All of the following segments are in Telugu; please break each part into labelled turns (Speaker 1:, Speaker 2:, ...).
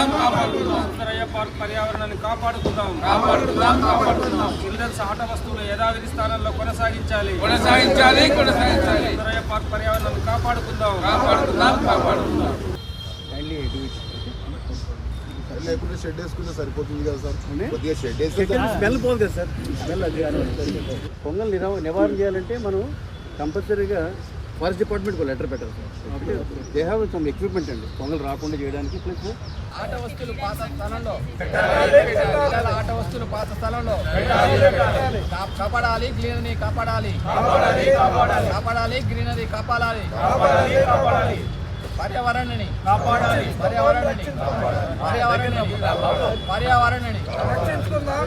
Speaker 1: సుందరయ్య పార్క్ పర్యావరణాన్ని కాపాడుకుందాం. చిల్డ్రన్స్ ఆట వస్తువులు యథావిధి స్థానంలో కొనసాగించాలి. సుందరయ్య పార్క్ పర్యావరణాన్ని కాపాడుకుందాం.
Speaker 2: ఎప్పుడు షెడ్ వేసుకుంటే సరిపోతుంది కదా సార్, కొద్దిగా షెడ్ వేస్తే
Speaker 3: స్మెల్ పోదు కదా సార్. స్మెల్ అది పొంగల్ నివారణ చేయాలంటే మనం కంపల్సరీగా ఫారెస్ట్ డిపార్ట్మెంట్కి లెటర్ పెట్టాలి sir. They have some equipment అండి పొంగల్ రాకుండా చేయడానికి. ప్లస్
Speaker 4: ఆట వస్తువులు పాత స్థలంలో ఆట వస్తువులు పాత స్థలంలో కాపాడాలి. గ్రీనరీ కాపాడాలి. గ్రీనరీ కాపాడాలి. పర్యావరణాన్ని కాపాడాలి. పర్యావరణాన్ని రక్షించుకుందాం.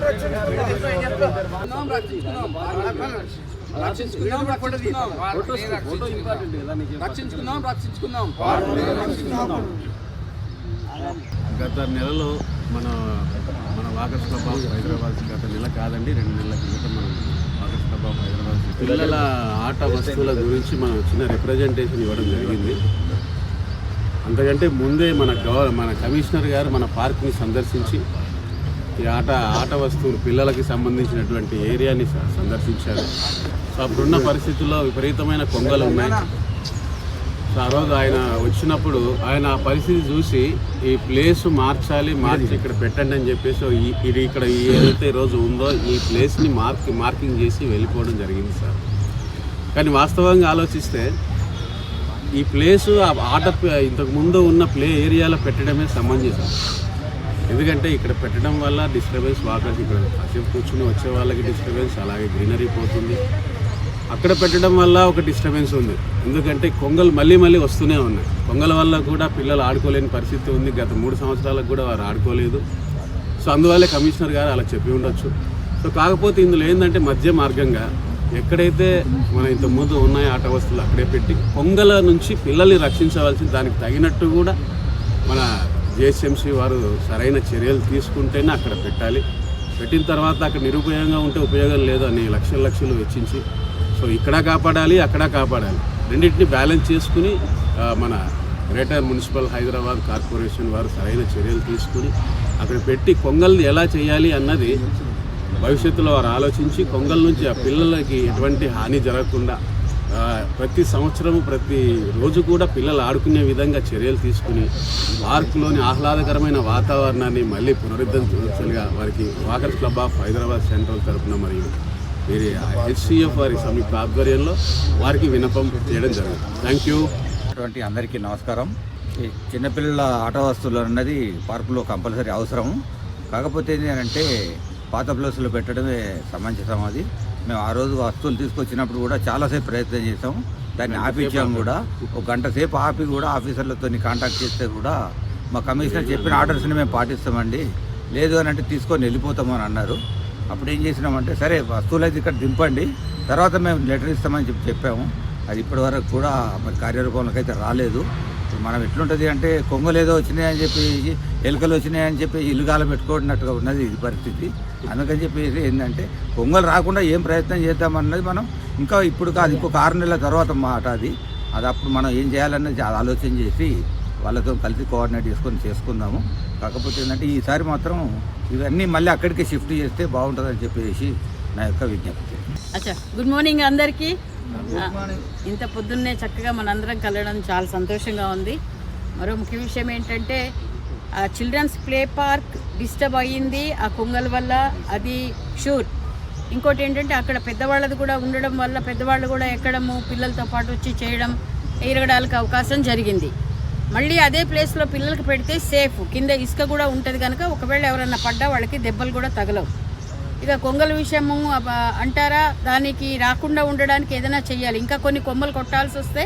Speaker 3: గత నెలలో మన వాకర్స్ క్లబ్ ఆఫ్ హైదరాబాద్ గత నెల కాదండి 2 నెలల క్రితం మనం వాకర్స్ క్లబ్ ఆఫ్ హైదరాబాద్ పిల్లల ఆట వస్తువుల గురించి మనం చిన్న రిప్రజెంటేషన్ ఇవ్వడం జరిగింది. అంతకంటే ముందే మన కమిషనర్ గారు మన పార్క్ని సందర్శించి ఈ ఆట వస్తువులు పిల్లలకి సంబంధించినటువంటి ఏరియాని సందర్శించారు. సో అప్పుడున్న పరిస్థితుల్లో విపరీతమైన కొంగలు ఉన్నాయి. సో ఆ రోజు ఆయన వచ్చినప్పుడు ఆయన ఆ పరిస్థితి చూసి ఈ ప్లేస్ మార్చి ఇక్కడ పెట్టండి అని చెప్పేసి ఇది ఇక్కడ ఏదైతే ఈరోజు ఉందో ఈ ప్లేస్ని మార్కింగ్ చేసి వెళ్ళిపోవడం జరిగింది సార్. కానీ వాస్తవంగా ఆలోచిస్తే ఈ ప్లేసు ఇంతకుముందు ఉన్న ప్లే ఏరియాలో పెట్టడమే సమంజసం. ఎందుకంటే ఇక్కడ పెట్టడం వల్ల డిస్టర్బెన్స్, వాకర్స్ ఇక్కడ కాసేపు కూర్చుని వచ్చే వాళ్ళకి డిస్టర్బెన్స్, అలాగే గ్రీనరీ పోతుంది. అక్కడ పెట్టడం వల్ల ఒక డిస్టర్బెన్స్ ఉంది. ఎందుకంటే కొంగలు మళ్ళీ వస్తూనే ఉన్నాయి. కొంగల వల్ల కూడా పిల్లలు ఆడుకోలేని పరిస్థితి ఉంది. గత 3 సంవత్సరాలకు కూడా వారు ఆడుకోలేదు. సో అందువల్లే కమిషనర్ గారు అలా చెప్పి ఉండొచ్చు. సో కాకపోతే ఇందులో ఏంటంటే మధ్య మార్గంగా ఎక్కడైతే మన ఇంతకుముందు ఉన్నాయో ఆట వస్తువులు అక్కడే పెట్టి కొంగల నుంచి పిల్లల్ని రక్షించవలసిన దానికి తగినట్టు కూడా మన జిహెచ్ఎంసీ వారు సరైన చర్యలు తీసుకుంటేనే అక్కడ పెట్టాలి. పెట్టిన తర్వాత అక్కడ నిరుపయోగంగా ఉంటే ఉపయోగం లేదు అని లక్షలు వెచ్చించి సో ఇక్కడ కాపాడాలి, అక్కడ కాపాడాలి, రెండింటిని బ్యాలెన్స్ చేసుకుని మన గ్రేటర్ మున్సిపల్ హైదరాబాద్ కార్పొరేషన్ వారు సరైన చర్యలు తీసుకుని అక్కడ పెట్టి కొంగల్ని ఎలా చేయాలి అన్నది భవిష్యత్తులో వారు ఆలోచించి కొంగల నుంచి ఆ పిల్లలకి ఎటువంటి హాని జరగకుండా ప్రతి సంవత్సరము ప్రతి రోజు కూడా పిల్లలు ఆడుకునే విధంగా చర్యలు తీసుకుని పార్కులోని ఆహ్లాదకరమైన వాతావరణాన్ని మళ్ళీ పునరుద్ధరించాలిగా వారికి walkers club of Hyderabad central తరఫున మరియు వీరి హెచ్సిఎఫ్ వారి సంయుక్త ఆధ్వర్యంలో వారికి విన్నపం చేయడం జరిగింది. Thank you.
Speaker 4: అందరికీ నమస్కారం. ఈ చిన్నపిల్లల ఆట వస్తువులు అన్నది పార్కులో కంపల్సరీ అవసరం. కాకపోతే ఏంటంటే పాత ప్లేసులు పెట్టడమే సమంజసం. అది మేము ఆ రోజు వస్తువులు తీసుకొచ్చినప్పుడు కూడా చాలాసేపు ప్రయత్నం చేసాం. దాన్ని ఆపించాం కూడా. 1 గంట సేపు ఆపి కూడా ఆఫీసర్లతో కాంటాక్ట్ చేస్తే కూడా మా కమిషనర్ చెప్పిన ఆర్డర్స్ని మేము పాటిస్తామండి, లేదు అని అంటే తీసుకొని వెళ్ళిపోతామని అన్నారు. అప్పుడు ఏం చేసినామంటే సరే వస్తువులు అయితే ఇక్కడ దింపండి, తర్వాత మేము లెటర్ ఇస్తామని చెప్పాము. అది ఇప్పటివరకు కూడా మరి కార్యరూపంలోకి అయితే రాలేదు. మనం ఎట్లుంటుంది అంటే కొంగలు ఏదో వచ్చినాయని చెప్పి, ఎలుకలు వచ్చినాయని చెప్పి ఇల్లుగాల పెట్టుకున్నట్టుగా ఉన్నది ఇది పరిస్థితి. అందుకని చెప్పేసి ఏంటంటే కొంగలు రాకుండా ఏం ప్రయత్నం చేద్దామన్నది మనం ఇంకా ఇప్పుడు కాదు, ఇంకొక 6 నెలల తర్వాత మాట అది అప్పుడు మనం ఏం చేయాలన్నది ఆలోచన చేసి వాళ్ళతో కలిసి కోఆర్డినేట్ చేసుకుందాము. కాకపోతే ఏంటంటే ఈసారి మాత్రం ఇవన్నీ మళ్ళీ అక్కడికి షిఫ్ట్ చేస్తే బాగుంటుందని చెప్పేసి నా యొక్క విజ్ఞప్తి.
Speaker 5: అచ్చా, గుడ్ మార్నింగ్ అందరికీ. ఇంత పొద్దున్నే చక్కగా మనందరం కలవడం చాలా సంతోషంగా ఉంది. మరో ముఖ్య విషయం ఏంటంటే చిల్డ్రన్స్ ప్లే పార్క్ డిస్టర్బ్ అయ్యింది ఆ కొంగల వల్ల, అది షూర్. ఇంకోటి ఏంటంటే అక్కడ పెద్దవాళ్ళది కూడా ఉండడం వల్ల పెద్దవాళ్ళు కూడా ఎక్కడము పిల్లలతో పాటు వచ్చి చేయడం ఎరగడానికి అవకాశం జరిగింది. మళ్ళీ అదే ప్లేస్లో పిల్లలకి పెడితే సేఫ్, కింద ఇసుక కూడా ఉంటుంది కనుక ఒకవేళ ఎవరన్నా పడ్డా వాళ్ళకి దెబ్బలు కూడా తగలవు. ఇక కొంగల విషయము అంటారా, దానికి రాకుండా ఉండడానికి ఏదైనా చెయ్యాలి. ఇంకా కొన్ని కొమ్మలు కొట్టాల్సి వస్తే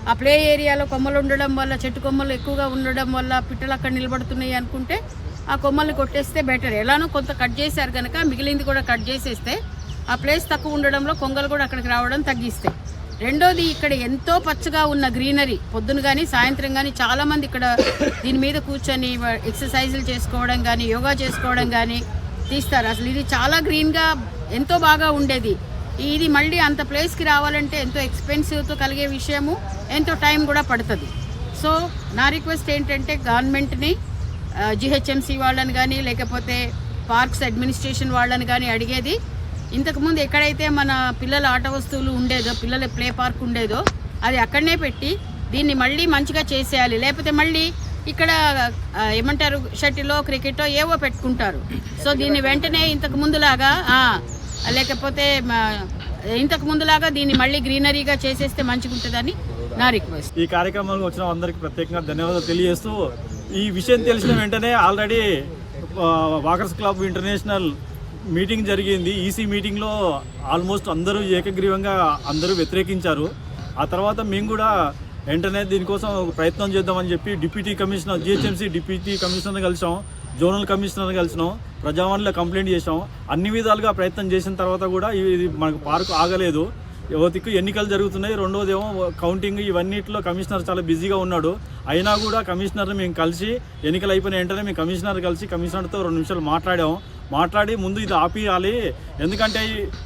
Speaker 5: ఆ ప్లే ఏరియాలో కొమ్మలు ఉండడం వల్ల, చెట్టు కొమ్మలు ఎక్కువగా ఉండడం వల్ల పిట్టలు అక్కడ నిలబడుతున్నాయి అనుకుంటే ఆ కొమ్మల్ని కొట్టేస్తే బెటర్. ఎలానో కొంత కట్ చేశారు కనుక మిగిలింది కూడా కట్ చేసేస్తే ఆ ప్లేస్ తక్కువ ఉండడంలో కొంగలు కూడా అక్కడికి రావడం తగ్గిస్తాయి. రెండోది, ఇక్కడ ఎంతో పచ్చగా ఉన్న గ్రీనరీ పొద్దున కానీ సాయంత్రం కానీ చాలామంది ఇక్కడ దీని మీద కూర్చొని ఎక్సర్సైజులు చేసుకోవడం కానీ యోగా చేసుకోవడం కానీ తీస్తారు. అసలు ఇది చాలా గ్రీన్గా ఎంతో బాగా ఉండేది. ఇది మళ్ళీ అంత ప్లేస్కి రావాలంటే ఎంతో ఎక్స్పెన్సివ్తో కలిగే విషయము, ఎంతో టైం కూడా పడుతుంది. సో నా రిక్వెస్ట్ ఏంటంటే గవర్నమెంట్ని జిహెచ్ఎంసీ వాళ్ళని కానీ లేకపోతే పార్క్స్ అడ్మినిస్ట్రేషన్ వాళ్ళని కానీ అడిగేది, ఇంతకుముందు ఎక్కడైతే మన పిల్లల ఆట వస్తువులు ఉండేదో, పిల్లల ప్లే పార్క్ ఉండేదో అది అక్కడనే పెట్టి దీన్ని మళ్ళీ మంచిగా చేసేయాలి. లేకపోతే మళ్ళీ ఇక్కడ ఏమంటారు షటిలో క్రికెటో ఏవో పెట్టుకుంటారు. సో దీన్ని వెంటనే ఇంతకు ముందులాగా దీన్ని మళ్ళీ గ్రీనరీగా చేసేస్తే మంచిగా ఉంటుందని నా రిక్వెస్ట్.
Speaker 6: ఈ కార్యక్రమానికి వచ్చిన అందరికీ ప్రత్యేకంగా ధన్యవాదాలు తెలియజేస్తూ, ఈ విషయం తెలిసిన వెంటనే already walkers club international meeting జరిగింది. ఈసీ మీటింగ్లో ఆల్మోస్ట్ అందరూ ఏకగ్రీవంగా అందరూ వ్యతిరేకించారు. ఆ తర్వాత మేము కూడా వెంటనే దీనికోసం ఒక ప్రయత్నం చేద్దామని చెప్పి డిప్యూటీ కమిషనర్ జిహెచ్ఎంసీ డిప్యూటీ కమిషనర్ని కలిసాం, జోనల్ కమిషనర్ని కలిసినాం, ప్రజావాణిలో కంప్లైంట్ చేసాం. అన్ని విధాలుగా ప్రయత్నం చేసిన తర్వాత కూడా ఇది మనకు పార్కు ఆగలేదు. యువతికి ఎన్నికలు జరుగుతున్నాయి, రెండోదేమో కౌంటింగ్, ఇవన్నిటిలో కమిషనర్ చాలా బిజీగా ఉన్నాడు. అయినా కూడా కమిషనర్ని మేము కలిసి ఎన్నికలు అయిపోయిన వెంటనే మేము కమిషనర్ కలిసి కమిషనర్తో 2 నిమిషాలు మాట్లాడి ముందు ఇది ఆపియాలి. ఎందుకంటే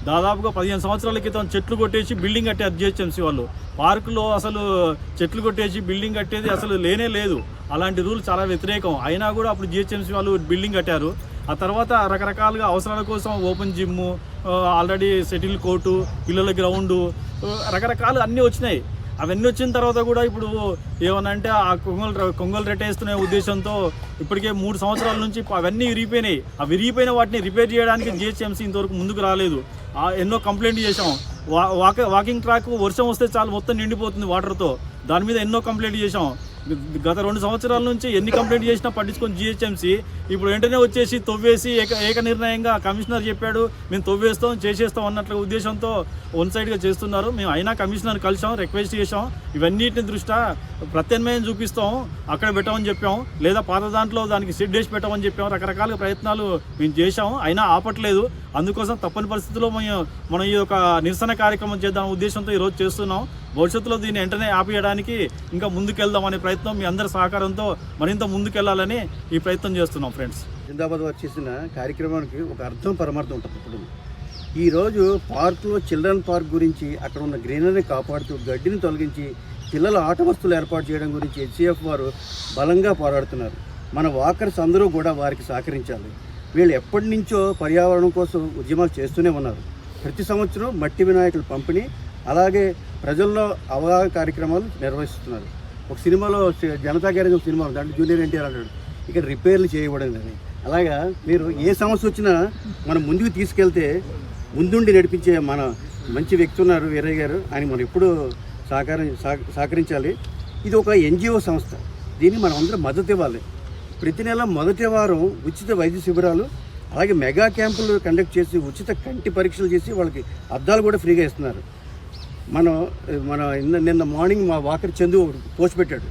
Speaker 6: దాదాపుగా 15 సంవత్సరాల క్రితం చెట్లు కొట్టేసి బిల్డింగ్ కట్టారు జిహెచ్ఎంసీ వాళ్ళు. పార్కులో అసలు చెట్లు కొట్టేసి బిల్డింగ్ కట్టేది అసలు లేనే లేదు. అలాంటి రూల్ చాలా వ్యతిరేకం. అయినా కూడా అప్పుడు జిహెచ్ఎంసీ వాళ్ళు బిల్డింగ్ కట్టారు. ఆ తర్వాత రకరకాలుగా అవసరాల కోసం open gym, already settle court, పిల్లల గ్రౌండు, రకరకాలు అన్నీ వచ్చినాయి. అవన్నీ వచ్చిన తర్వాత కూడా ఇప్పుడు ఏమనంటే ఆ కొంగలు రెట్టేస్తున్న ఉద్దేశంతో ఇప్పటికే 3 సంవత్సరాల నుంచి అవన్నీ విరిగిపోయినాయి. ఆ విరిగిపోయిన వాటిని రిపేర్ చేయడానికి జిహెచ్ఎంసీ ఇంతవరకు ముందుకు రాలేదు. ఎన్నో కంప్లైంట్ చేసాం. వాకింగ్ ట్రాక్ వర్షం వస్తే చాలు మొత్తం నిండిపోతుంది వాటర్తో. దాని మీద ఎన్నో కంప్లైంట్ చేసాం. గత 2 సంవత్సరాల నుంచి ఎన్ని కంప్లైంట్ చేసినా పట్టించుకొని జిహెచ్ఎంసీ ఇప్పుడు వెంటనే వచ్చేసి తవ్వేసి ఏక నిర్ణయంగా కమిషనర్ చెప్పాడు మేము తవ్వేస్తాం చేసేస్తాం అన్నట్ల ఉద్దేశంతో వన్ సైడ్గా చేస్తున్నారు. మేము అయినా కమిషనర్ కలిసాం, రిక్వెస్ట్ చేసాం. ఇవన్నిటిని దృష్ట్యా ప్రత్యామ్నాయం చూపిస్తాం, అక్కడ పెట్టమని చెప్పాం, లేదా పాత దాంట్లో దానికి షెడ్ వేసి పెట్టమని చెప్పాం. రకరకాల ప్రయత్నాలు మేము చేసాం, అయినా ఆపట్లేదు. అందుకోసం తప్పని పరిస్థితుల్లో మనం ఈ యొక్క నిరసన కార్యక్రమం చేద్దాం ఉద్దేశంతో ఈరోజు చేస్తున్నాం. భవిష్యత్తులో దీన్ని వెంటనే ఆపేయడానికి ఇంకా ముందుకెళ్దాం అనే ప్రయత్నం మీ అందరి సహకారంతో మరింత ముందుకెళ్లాలని ఈ ప్రయత్నం చేస్తున్నాం ఫ్రెండ్స్.
Speaker 7: జిందాబాద్ వారు చేసిన కార్యక్రమానికి ఒక అర్థం పరమార్థం ఉంటుంది. ఇప్పుడు ఈరోజు పార్కులో చిల్డ్రన్ పార్క్ గురించి అక్కడ ఉన్న గ్రీనరీ కాపాడుతూ గడ్డిని తొలగించి పిల్లల ఆట వస్తువులు ఏర్పాటు చేయడం గురించి హెచ్సిఎఫ్ వారు బలంగా పోరాడుతున్నారు. మన వాకర్స్ అందరూ కూడా వారికి సహకరించాలి. వీళ్ళు ఎప్పటి నుంచో పర్యావరణం కోసం ఉద్యమాలు చేస్తూనే ఉన్నారు. ప్రతి సంవత్సరం మట్టి వినాయకుల పంపిణీ, అలాగే ప్రజల్లో అవగాహన కార్యక్రమాలు నిర్వహిస్తున్నారు. ఒక సినిమాలో జనతా గ్యారేజ్ సినిమా దాంట్లో జూనియర్ ఎన్టీఆర్ అంటాడు ఇక్కడ రిపేర్లు చేయబడింది అని. అలాగా మీరు ఏ సమస్య వచ్చినా మనం ముందుకు తీసుకెళ్తే ముందుండి నడిపించే మన మంచి వ్యక్తి ఉన్నారు వీరయ్య గారు. ఆయన మనం ఎప్పుడూ సహకరించాలి. ఇది ఒక ఎన్జిఓ సంస్థ, దీన్ని మనం అందరం మద్దతు ఇవ్వాలి. ప్రతి నెల మొదటి వారం ఉచిత వైద్య శిబిరాలు, అలాగే మెగా క్యాంపులు కండక్ట్ చేసి ఉచిత కంటి పరీక్షలు చేసి వాళ్ళకి అద్దాలు కూడా ఫ్రీగా ఇస్తున్నారు. మన నిన్న మార్నింగ్ మా వాకర్ చందు పోస్ట్ పెట్టాడు,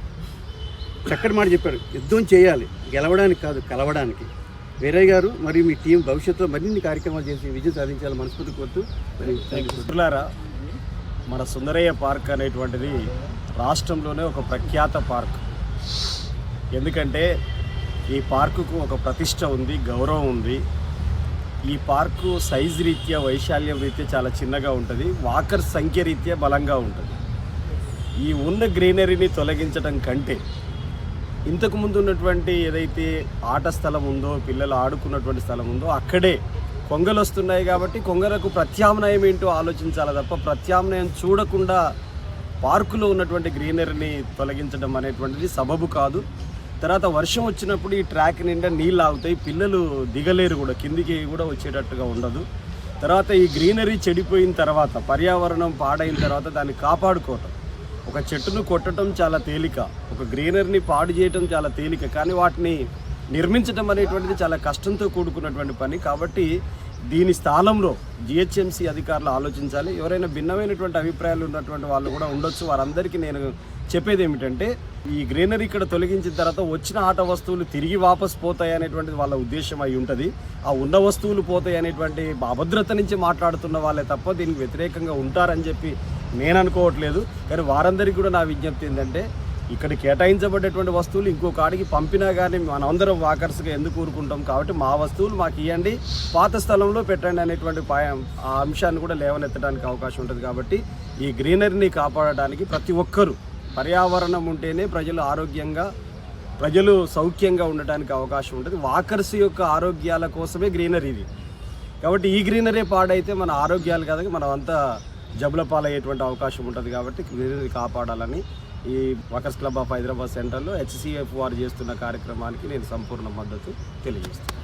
Speaker 7: చక్కటి మాట చెప్పాడు, యుద్ధం చేయాలి గెలవడానికి కాదు కలవడానికి. వీరయ్య గారు మరియు మీ టీం భవిష్యత్తులో మరిన్ని కార్యక్రమాలు చేసి విజయం సాధించాలని మనస్ఫూర్తి కోరుతూ
Speaker 6: మిత్రులారా, మన సుందరయ్య పార్క్ అనేటువంటిది రాష్ట్రంలోనే ఒక ప్రఖ్యాత పార్క్. ఎందుకంటే ఈ పార్కుకు ఒక ప్రతిష్ట ఉంది, గౌరవం ఉంది. ఈ పార్కు సైజు రీత్యా, వైశాల్యం రీత్యా చాలా చిన్నగా ఉంటుంది, వాకర్ సంఖ్య రీత్యా బలంగా ఉంటుంది. ఈ ఉన్న గ్రీనరీని తొలగించడం కంటే ఇంతకుముందు ఉన్నటువంటి ఏదైతే ఆట స్థలం ఉందో, పిల్లలు ఆడుకున్నటువంటి స్థలం ఉందో అక్కడే కొంగలు వస్తున్నాయి కాబట్టి కొంగలకు ప్రత్యామ్నాయం ఏంటో ఆలోచించాలి తప్ప ప్రత్యామ్నాయం చూడకుండా పార్కులో ఉన్నటువంటి గ్రీనరీని తొలగించడం అనేటువంటిది సబబు కాదు. తర్వాత వర్షం వచ్చినప్పుడు ఈ ట్రాక్ నిండా నీళ్ళు ఆగుతాయి, పిల్లలు దిగలేరు కూడా, కిందికి కూడా వచ్చేటట్టుగా ఉండదు. తర్వాత ఈ గ్రీనరీ చెడిపోయిన తర్వాత, పర్యావరణం పాడైన తర్వాత దాన్ని కాపాడుకోవటం, ఒక చెట్టును కొట్టడం చాలా తేలిక, ఒక గ్రీనరీని పాడు చేయటం చాలా తేలిక, కానీ వాటిని నిర్మించడం అనేటువంటిది చాలా కష్టంతో కూడుకున్నటువంటి పని. కాబట్టి దీని స్థానంలో జిహెచ్ఎంసీ అధికారులు ఆలోచించాలి. ఎవరైనా భిన్నమైనటువంటి అభిప్రాయాలు ఉన్నటువంటి వాళ్ళు కూడా ఉండొచ్చు. వారందరికీ నేను చెప్పేది ఏమిటంటే, ఈ గ్రీనరీ ఇక్కడ తొలగించిన తర్వాత వచ్చిన ఆట వస్తువులు తిరిగి వాపసు పోతాయి అనేటువంటిది వాళ్ళ ఉద్దేశం అయి ఉంటుంది. ఆ ఉన్న వస్తువులు పోతాయి అనేటువంటి అభద్రత నుంచి మాట్లాడుతున్న వాళ్ళే తప్ప దీనికి వ్యతిరేకంగా ఉంటారని చెప్పి నేను అనుకోవట్లేదు. కానీ వారందరికీ కూడా నా విజ్ఞప్తి ఏంటంటే, ఇక్కడ కేటాయించబడేటువంటి వస్తువులు ఇంకొక ఆడికి పంపినా కానీ మనందరం వాకర్స్గా ఎందుకు ఊరుకుంటాం, కాబట్టి మా వస్తువులు మాకు ఇవ్వండి, పాత స్థలంలో పెట్టండి అనేటువంటి ఆ అంశాన్ని కూడా లేవనెత్తడానికి అవకాశం ఉంటుంది. కాబట్టి ఈ గ్రీనరీని కాపాడడానికి ప్రతి ఒక్కరూ, పర్యావరణం ఉంటేనే ప్రజలు ఆరోగ్యంగా
Speaker 8: ప్రజలు సౌఖ్యంగా ఉండటానికి అవకాశం ఉంటుంది. వాకర్స్ యొక్క ఆరోగ్యాల కోసమే గ్రీనరీ ఇది. కాబట్టి ఈ గ్రీనరీ పాడైతే మన ఆరోగ్యాలు కదా మనం అంతా జబ్బుల పాలయ్యేటువంటి అవకాశం ఉంటుంది. కాబట్టి గ్రీనరీ కాపాడాలని ఈ వాకర్స్ క్లబ్ ఆఫ్ హైదరాబాద్ సెంటర్లో HCF వారు చేస్తున్న కార్యక్రమానికి నేను సంపూర్ణ మద్దతు తెలియజేస్తాను.